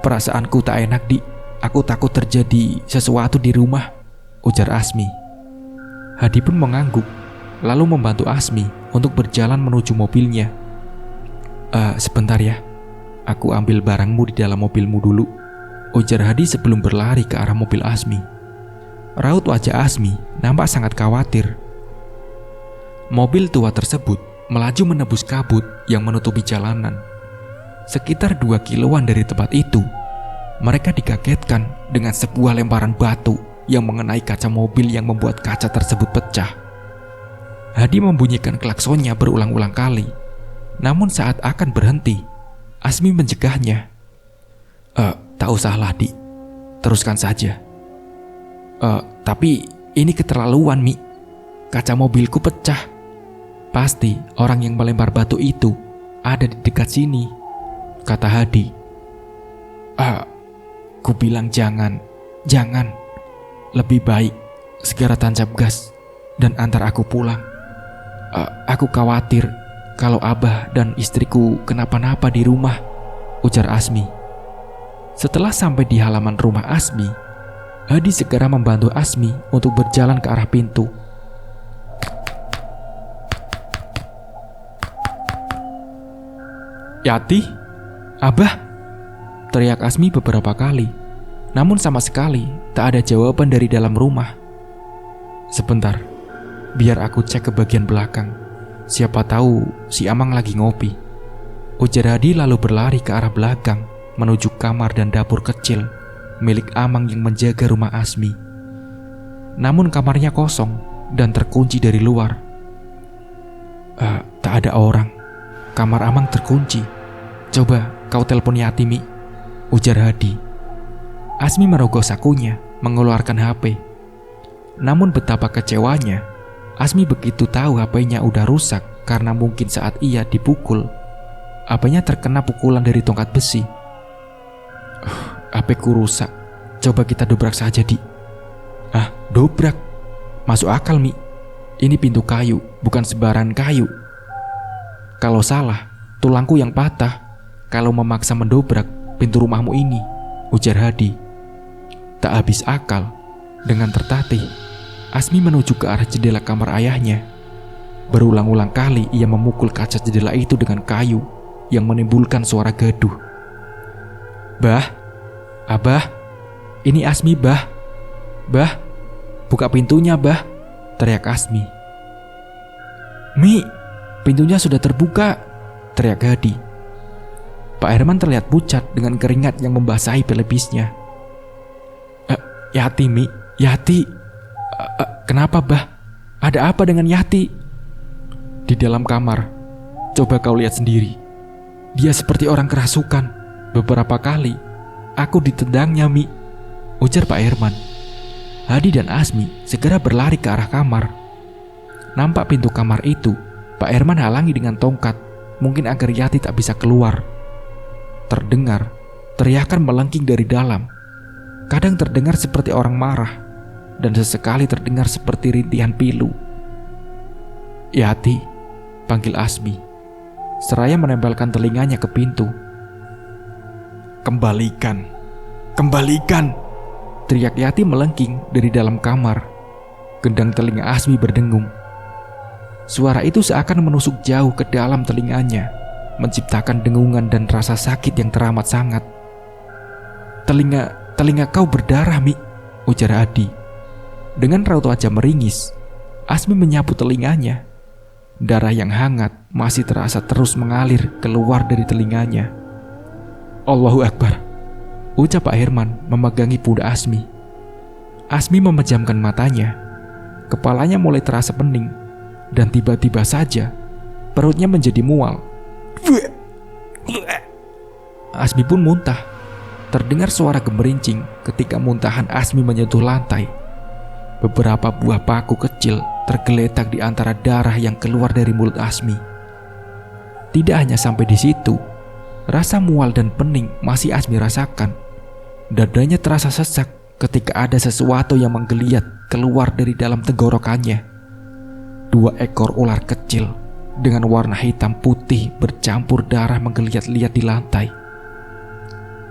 Speaker 1: Perasaanku tak enak, Di. Aku takut terjadi sesuatu di rumah, ujar Asmi. Hadi pun mengangguk, lalu membantu Asmi untuk berjalan menuju mobilnya. Sebentar ya, aku ambil barangmu di dalam mobilmu dulu, ujar Hadi sebelum berlari ke arah mobil Asmi. Raut wajah Asmi nampak sangat khawatir. Mobil tua tersebut melaju menembus kabut yang menutupi jalanan. Sekitar 2 kiloan dari tempat itu, mereka dikagetkan dengan sebuah lemparan batu yang mengenai kaca mobil yang membuat kaca tersebut pecah. Hadi membunyikan klaksonnya berulang-ulang kali. Namun saat akan berhenti, Asmi mencegahnya. Tak usahlah, Di. Teruskan saja. Tapi ini keterlaluan, Mi. Kaca mobilku pecah. Pasti orang yang melempar batu itu ada di dekat sini, kata Hadi. Ku bilang jangan. Lebih baik segera tancap gas dan antar aku pulang. Aku khawatir kalau Abah dan istriku kenapa-napa di rumah, ujar Asmi. Setelah sampai di halaman rumah Asmi, Hadi segera membantu Asmi untuk berjalan ke arah pintu. Yati, Abah, teriak Asmi beberapa kali. Namun sama sekali tak ada jawaban dari dalam rumah. Sebentar, biar aku cek ke bagian belakang. Siapa tahu si Amang lagi ngopi, ujar Hadi lalu berlari ke arah belakang menuju kamar dan dapur kecil milik Amang yang menjaga rumah Asmi. Namun kamarnya kosong dan terkunci dari luar. Tak ada orang. Kamar Amang terkunci. Coba kau telepon Yati, Mi, ujar Hadi. Asmi merogoh sakunya, mengeluarkan HP. Namun betapa kecewanya, Asmi begitu tahu HP-nya udah rusak karena mungkin saat ia dipukul, HP-nya terkena pukulan dari tongkat besi. HP-ku rusak. Coba kita dobrak saja, Di. Dobrak? Masuk akal, Mi. Ini pintu kayu, bukan sembarangan kayu. Kalau salah, tulangku yang patah kalau memaksa mendobrak pintu rumahmu ini, ujar Hadi. Tak habis akal, dengan tertatih, Asmi menuju ke arah jendela kamar ayahnya. Berulang-ulang kali ia memukul kaca jendela itu dengan kayu yang menimbulkan suara gaduh. Bah, Abah, ini Asmi, Bah. Bah, buka pintunya, Bah, teriak Asmi. Mi, pintunya sudah terbuka, teriak Hadi. Pak Herman terlihat pucat dengan keringat yang membasahi pelepisnya. Yati, Mi, Yati. Kenapa, Bah? Ada apa dengan Yati? Di dalam kamar. Coba kau lihat sendiri. Dia seperti orang kerasukan. Beberapa kali aku ditendangnya, Mi, ujar Pak Herman. Hadi dan Asmi segera berlari ke arah kamar. Nampak pintu kamar itu Pak Herman halangi dengan tongkat, mungkin agar Yati tak bisa keluar. Terdengar teriakan melengking dari dalam. Kadang terdengar seperti orang marah, dan sesekali terdengar seperti rintihan pilu. Yati, panggil Asmi, seraya menempelkan telinganya ke pintu. Kembalikan, teriak Yati melengking dari dalam kamar. Gendang telinga Asmi berdengung. Suara itu seakan menusuk jauh ke dalam telinganya, menciptakan dengungan dan rasa sakit yang teramat sangat. Telinga kau berdarah, Mi, ujar Hadi. Dengan raut wajah meringis, Asmi menyapu telinganya. Darah yang hangat masih terasa terus mengalir keluar dari telinganya. Allahu Akbar, ucap Pak Herman memegangi pundak Asmi. Asmi memejamkan matanya. Kepalanya mulai terasa pening, dan tiba-tiba saja perutnya menjadi mual. Asmi pun muntah. Terdengar suara gemerincing ketika muntahan Asmi menyentuh lantai. Beberapa buah paku kecil tergeletak di antara darah yang keluar dari mulut Asmi. Tidak hanya sampai di situ, rasa mual dan pening masih Asmi rasakan. Dadanya terasa sesak ketika ada sesuatu yang menggeliat keluar dari dalam tenggorokannya. 2 ekor ular kecil dengan warna hitam putih bercampur darah menggeliat-liat di lantai.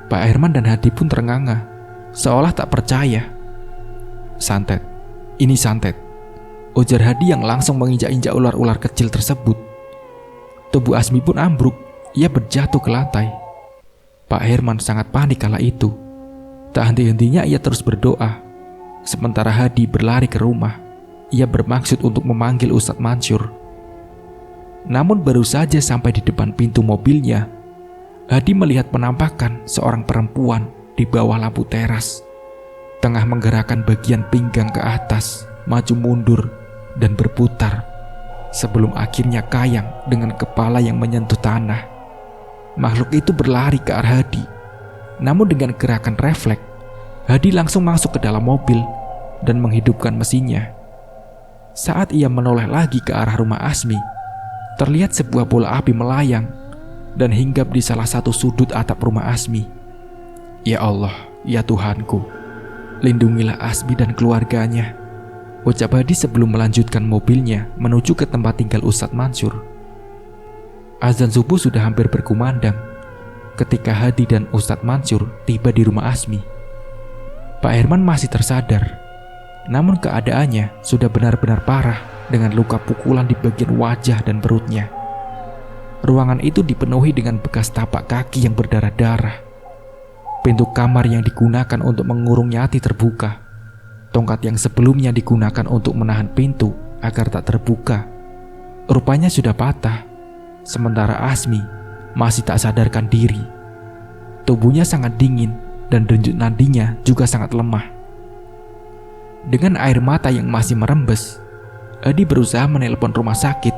Speaker 1: Pak Herman dan Hadi pun terenganga, seolah tak percaya. "Santet, ini santet," ujar Hadi yang langsung menginjak-injak ular-ular kecil tersebut. Tubuh Asmi pun ambruk, ia berjatuh ke lantai. Pak Herman sangat panik kala itu. Tak henti-hentinya ia terus berdoa. Sementara Hadi berlari ke rumah, ia bermaksud untuk memanggil Ustadz Mansur. Namun baru saja sampai di depan pintu mobilnya, Hadi melihat penampakan seorang perempuan di bawah lampu teras, tengah menggerakkan bagian pinggang ke atas, maju mundur, dan berputar, sebelum akhirnya kayang dengan kepala yang menyentuh tanah. Makhluk itu berlari ke arah Hadi. Namun dengan gerakan refleks, Hadi langsung masuk ke dalam mobil dan menghidupkan mesinnya. Saat ia menoleh lagi ke arah rumah Asmi, terlihat sebuah bola api melayang dan hinggap di salah satu sudut atap rumah Asmi. "Ya Allah, ya Tuhanku, lindungilah Asmi dan keluarganya," ucap Hadi sebelum melanjutkan mobilnya menuju ke tempat tinggal Ustadz Mansur. Azan subuh sudah hampir berkumandang ketika Hadi dan Ustadz Mansur tiba di rumah Asmi. Pak Herman masih tersadar, namun keadaannya sudah benar-benar parah dengan luka pukulan di bagian wajah dan perutnya. Ruangan itu dipenuhi dengan bekas tapak kaki yang berdarah-darah. Pintu kamar yang digunakan untuk mengurung Yati terbuka. Tongkat yang sebelumnya digunakan untuk menahan pintu agar tak terbuka, rupanya sudah patah. Sementara Asmi masih tak sadarkan diri. Tubuhnya sangat dingin dan denyut nadinya juga sangat lemah. Dengan air mata yang masih merembes, Hadi berusaha menelpon rumah sakit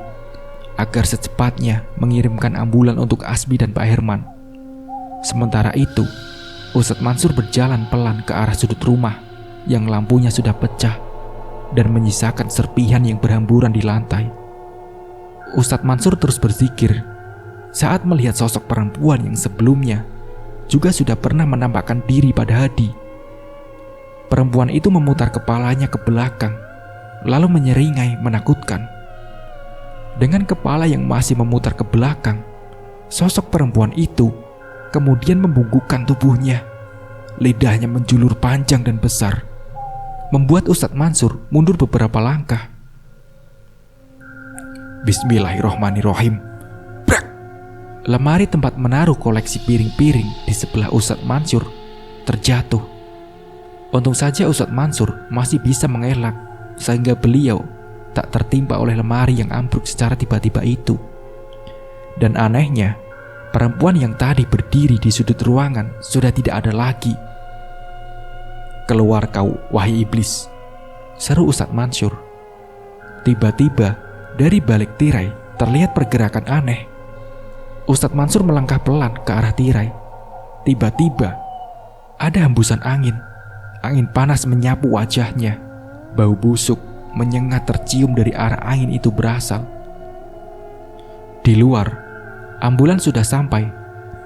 Speaker 1: agar secepatnya mengirimkan ambulan untuk Asmi dan Pak Herman. Sementara itu, Ustadz Mansur berjalan pelan ke arah sudut rumah yang lampunya sudah pecah dan menyisakan serpihan yang berhamburan di lantai. Ustadz Mansur terus berzikir saat melihat sosok perempuan yang sebelumnya juga sudah pernah menampakkan diri pada Hadi. Perempuan itu memutar kepalanya ke belakang, lalu menyeringai menakutkan. Dengan kepala yang masih memutar ke belakang, sosok perempuan itu kemudian membungkukkan tubuhnya. Lidahnya menjulur panjang dan besar, membuat Ustadz Mansur mundur beberapa langkah. Bismillahirrohmanirrohim. Brak! Lemari tempat menaruh koleksi piring-piring di sebelah Ustadz Mansur terjatuh. Untung saja Ustadz Mansur masih bisa mengelak sehingga beliau tak tertimpa oleh lemari yang ambruk secara tiba-tiba itu. Dan anehnya, perempuan yang tadi berdiri di sudut ruangan sudah tidak ada lagi. "Keluar kau, wahai iblis," seru Ustadz Mansur. Tiba-tiba dari balik tirai terlihat pergerakan aneh. Ustadz Mansur melangkah pelan ke arah tirai. Tiba-tiba ada hembusan angin. Angin panas menyapu wajahnya. Bau busuk menyengat tercium dari arah angin itu berasal. Di luar, ambulan sudah sampai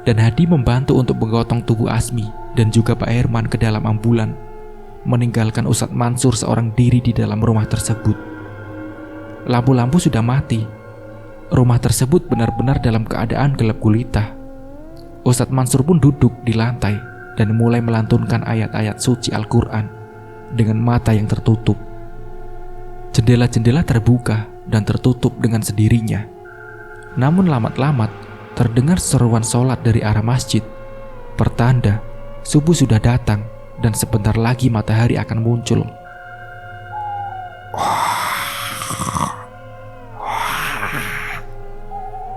Speaker 1: dan Hadi membantu untuk menggotong tubuh Asmi dan juga Pak Herman ke dalam ambulan, meninggalkan Ustadz Mansur seorang diri di dalam rumah tersebut. Lampu-lampu sudah mati. Rumah tersebut benar-benar dalam keadaan gelap gulita. Ustadz Mansur pun duduk di lantai dan mulai melantunkan ayat-ayat suci Al-Quran dengan mata yang tertutup. Jendela-jendela terbuka dan tertutup dengan sendirinya. Namun lamat-lamat terdengar seruan sholat dari arah masjid. Pertanda subuh sudah datang dan sebentar lagi matahari akan muncul.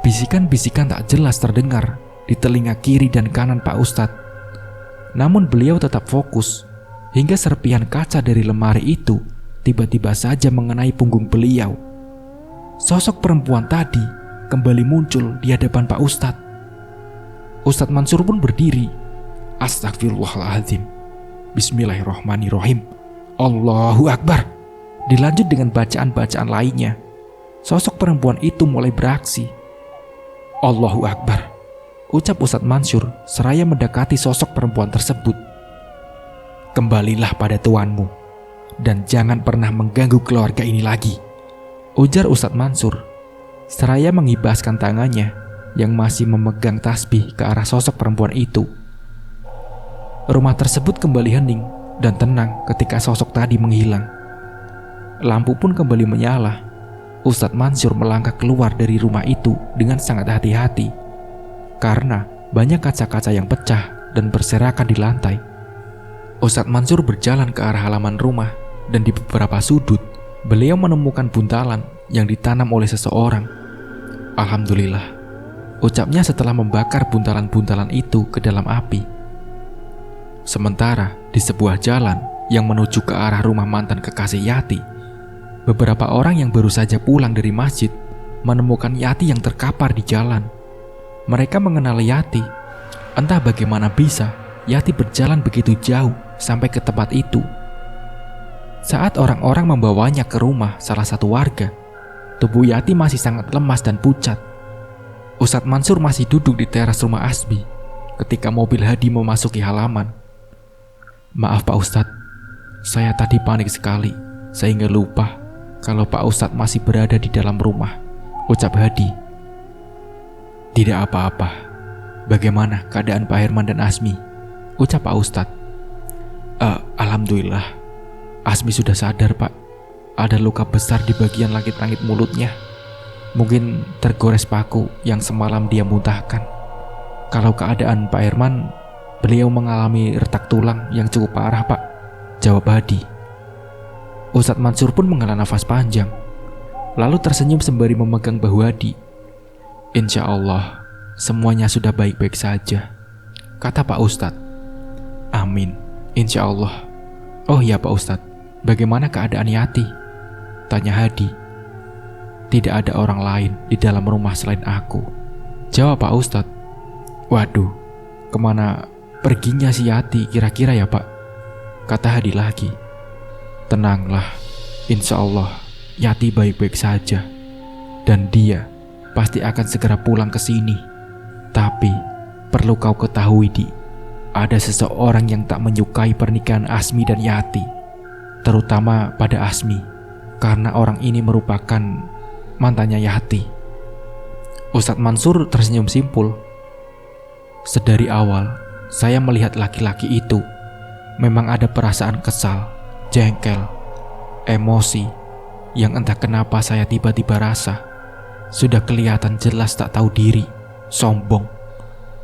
Speaker 1: Bisikan-bisikan tak jelas terdengar di telinga kiri dan kanan Pak Ustadz. Namun beliau tetap fokus hingga serpihan kaca dari lemari itu tiba-tiba saja mengenai punggung beliau. Sosok perempuan tadi kembali muncul di hadapan Pak Ustadz. Ustadz Mansur pun berdiri. Astagfirullahaladzim. Bismillahirrohmanirrohim. Allahu Akbar. Dilanjut dengan bacaan-bacaan lainnya. Sosok perempuan itu mulai beraksi. Allahu Akbar, ucap Ustadz Mansur seraya mendekati sosok perempuan tersebut. Kembalilah pada tuanmu dan jangan pernah mengganggu keluarga ini lagi, ujar Ustadz Mansur seraya mengibaskan tangannya yang masih memegang tasbih ke arah sosok perempuan itu. Rumah tersebut kembali hening dan tenang ketika sosok tadi menghilang. Lampu pun kembali menyala. Ustadz Mansur melangkah keluar dari rumah itu dengan sangat hati-hati karena banyak kaca-kaca yang pecah dan berserakan di lantai. Ustadz Mansur berjalan ke arah halaman rumah dan di beberapa sudut beliau menemukan buntalan yang ditanam oleh seseorang. Alhamdulillah, ucapnya setelah membakar buntalan-buntalan itu ke dalam api. Sementara di sebuah jalan yang menuju ke arah rumah mantan kekasih Yati, beberapa orang yang baru saja pulang dari masjid menemukan Yati yang terkapar di jalan. Mereka mengenal Yati. Entah bagaimana bisa Yati berjalan begitu jauh sampai ke tempat itu. Saat orang-orang membawanya ke rumah salah satu warga, tubuh Yati masih sangat lemas dan pucat. Ustadz Mansur masih duduk di teras rumah Asmi ketika mobil Hadi memasuki halaman. Maaf Pak Ustadz, saya tadi panik sekali sehingga lupa kalau Pak Ustadz masih berada di dalam rumah, ucap Hadi. Tidak apa-apa, bagaimana keadaan Pak Herman dan Asmi, ucap Pak Ustadz. Alhamdulillah, Asmi sudah sadar Pak. Ada luka besar di bagian langit-langit mulutnya. Mungkin tergores paku yang semalam dia muntahkan. Kalau keadaan Pak Herman, beliau mengalami retak tulang yang cukup parah Pak, jawab Hadi. Ustadz Mansur pun menghela nafas panjang, lalu tersenyum sembari memegang bahu Hadi. Insya Allah, semuanya sudah baik-baik saja, kata Pak Ustadz. Amin, insya Allah. Oh ya Pak Ustadz, bagaimana keadaan Yati? Tanya Hadi. Tidak ada orang lain di dalam rumah selain aku, jawab Pak Ustadz. Waduh, kemana perginya si Yati kira-kira ya Pak? Kata Hadi lagi. Tenanglah, insya Allah Yati baik-baik saja dan dia pasti akan segera pulang ke sini. Tapi perlu kau ketahui Di, ada seseorang yang tak menyukai pernikahan Asmi dan Yati, terutama pada Asmi, karena orang ini merupakan mantannya Yati. Ustadz Mansur tersenyum simpul. Sedari awal saya melihat laki-laki itu memang ada perasaan kesal, jengkel, emosi yang entah kenapa saya tiba-tiba rasa. Sudah kelihatan jelas tak tahu diri, sombong.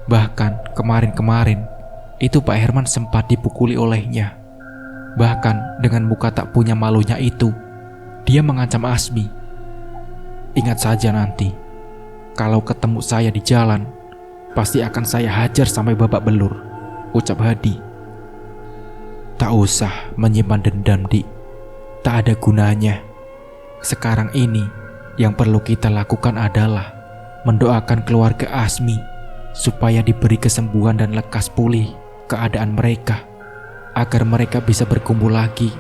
Speaker 1: Bahkan kemarin-kemarin itu Pak Herman sempat dipukuli olehnya. Bahkan dengan muka tak punya malunya itu, dia mengancam Asmi. Ingat saja nanti, kalau ketemu saya di jalan, pasti akan saya hajar sampai babak belur, ucap Hadi. Tak usah menyimpan dendam Di, tak ada gunanya. Sekarang ini yang perlu kita lakukan adalah mendoakan keluarga Asmi supaya diberi kesembuhan dan lekas pulih keadaan mereka, agar mereka bisa berkumpul lagi.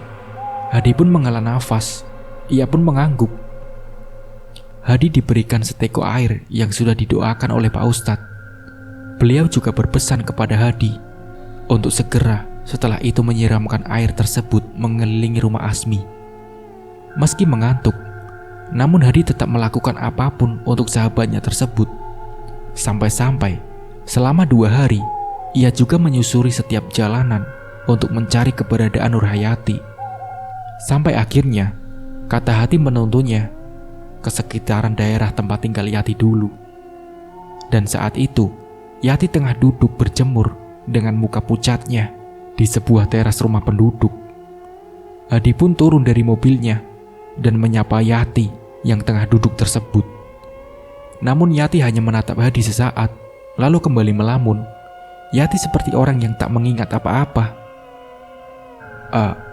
Speaker 1: Hadi pun menghela nafas, ia pun mengangguk. Hadi diberikan seteko air yang sudah didoakan oleh Pak Ustadz. Beliau juga berpesan kepada Hadi untuk segera setelah itu menyiramkan air tersebut mengelilingi rumah Asmi. Meski mengantuk, namun Hadi tetap melakukan apapun untuk sahabatnya tersebut. Sampai-sampai selama 2 hari, ia juga menyusuri setiap jalanan untuk mencari keberadaan Nurhayati. Sampai akhirnya, kata hati menuntunnya ke sekitaran daerah tempat tinggal Yati dulu. Dan saat itu, Yati tengah duduk berjemur dengan muka pucatnya di sebuah teras rumah penduduk. Hadi pun turun dari mobilnya dan menyapa Yati yang tengah duduk tersebut. Namun Yati hanya menatap Hadi sesaat, lalu kembali melamun. Yati seperti orang yang tak mengingat apa-apa.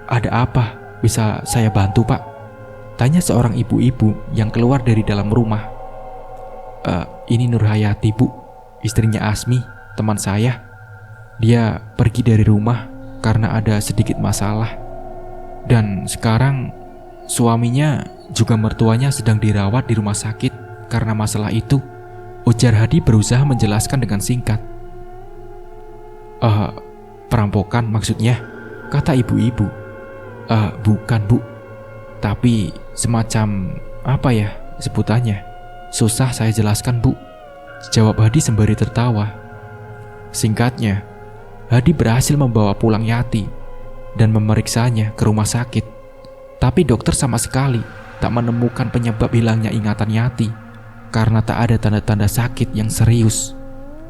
Speaker 1: Ada apa? Bisa saya bantu Pak? Tanya seorang ibu-ibu yang keluar dari dalam rumah. Ini Nurhayati Bu, istrinya Asmi, teman saya. Dia pergi dari rumah karena ada sedikit masalah. Dan sekarang suaminya juga mertuanya sedang dirawat di rumah sakit karena masalah itu. Ujar Hadi berusaha menjelaskan dengan singkat. Perampokan maksudnya, kata ibu-ibu. Bukan bu, tapi semacam apa ya sebutannya. Susah saya jelaskan bu, jawab Hadi sembari tertawa. Singkatnya, Hadi berhasil membawa pulang Yati dan memeriksanya ke rumah sakit. Tapi dokter sama sekali tak menemukan penyebab hilangnya ingatan Yati karena tak ada tanda-tanda sakit yang serius,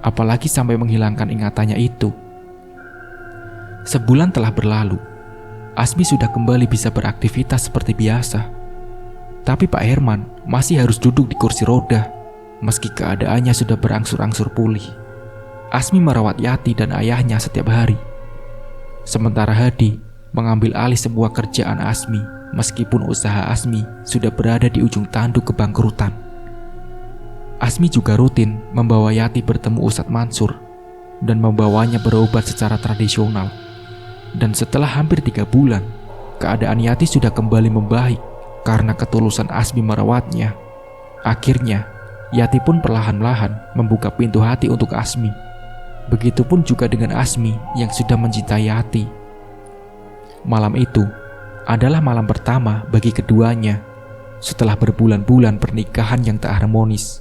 Speaker 1: apalagi sampai menghilangkan ingatannya itu. Sebulan telah berlalu. Asmi sudah kembali bisa beraktivitas seperti biasa. Tapi Pak Herman masih harus duduk di kursi roda meski keadaannya sudah berangsur-angsur pulih. Asmi merawat Yati dan ayahnya setiap hari. Sementara Hadi mengambil alih semua kerjaan Asmi meskipun usaha Asmi sudah berada di ujung tanduk kebangkrutan. Asmi juga rutin membawa Yati bertemu Ustadz Mansur dan membawanya berobat secara tradisional. Dan setelah hampir 3 bulan, keadaan Yati sudah kembali membaik karena ketulusan Asmi merawatnya. Akhirnya, Yati pun perlahan-lahan membuka pintu hati untuk Asmi. Begitupun juga dengan Asmi yang sudah mencintai Yati. Malam itu adalah malam pertama bagi keduanya setelah berbulan-bulan pernikahan yang tak harmonis.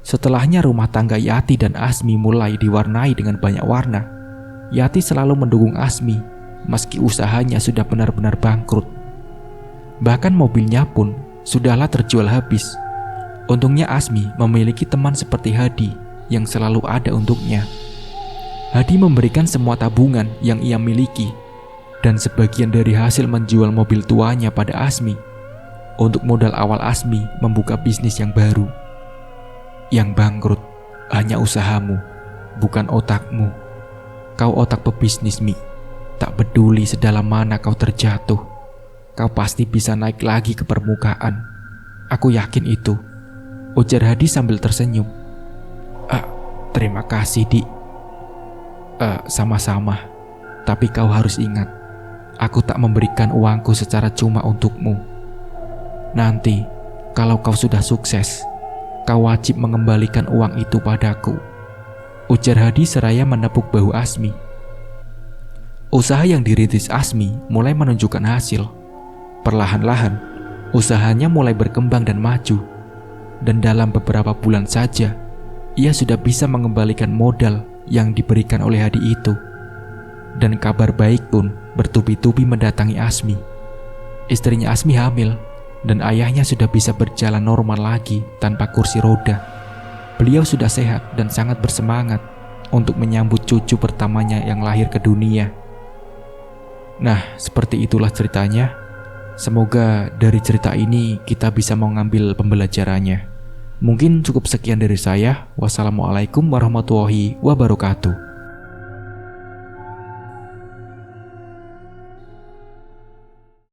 Speaker 1: Setelahnya rumah tangga Yati dan Asmi mulai diwarnai dengan banyak warna. Yati selalu mendukung Asmi meski usahanya sudah benar-benar bangkrut. Bahkan mobilnya pun sudahlah terjual habis. Untungnya Asmi memiliki teman seperti Hadi yang selalu ada untuknya. Hadi memberikan semua tabungan yang ia miliki dan sebagian dari hasil menjual mobil tuanya pada Asmi untuk modal awal Asmi membuka bisnis yang baru. Yang bangkrut hanya usahamu, bukan otakmu. Kau otak pebisnis, Mi. Tak peduli sedalam mana kau terjatuh, kau pasti bisa naik lagi ke permukaan. Aku yakin itu, ujar Hadi sambil tersenyum. Terima kasih, Di. Sama-sama. Tapi kau harus ingat, aku tak memberikan uangku secara cuma untukmu. Nanti, kalau kau sudah sukses, kau wajib mengembalikan uang itu padaku, ujar Hadi seraya menepuk bahu Asmi. Usaha yang dirintis Asmi mulai menunjukkan hasil. Perlahan-lahan, usahanya mulai berkembang dan maju. Dan dalam beberapa bulan saja, ia sudah bisa mengembalikan modal yang diberikan oleh Hadi itu. Dan kabar baik pun bertubi-tubi mendatangi Asmi. Istrinya Asmi hamil, dan ayahnya sudah bisa berjalan normal lagi tanpa kursi roda. Beliau sudah sehat dan sangat bersemangat untuk menyambut cucu pertamanya yang lahir ke dunia. Nah, seperti itulah ceritanya. Semoga dari cerita ini kita bisa mengambil pembelajarannya. Mungkin cukup sekian dari saya. Wassalamualaikum warahmatullahi wabarakatuh.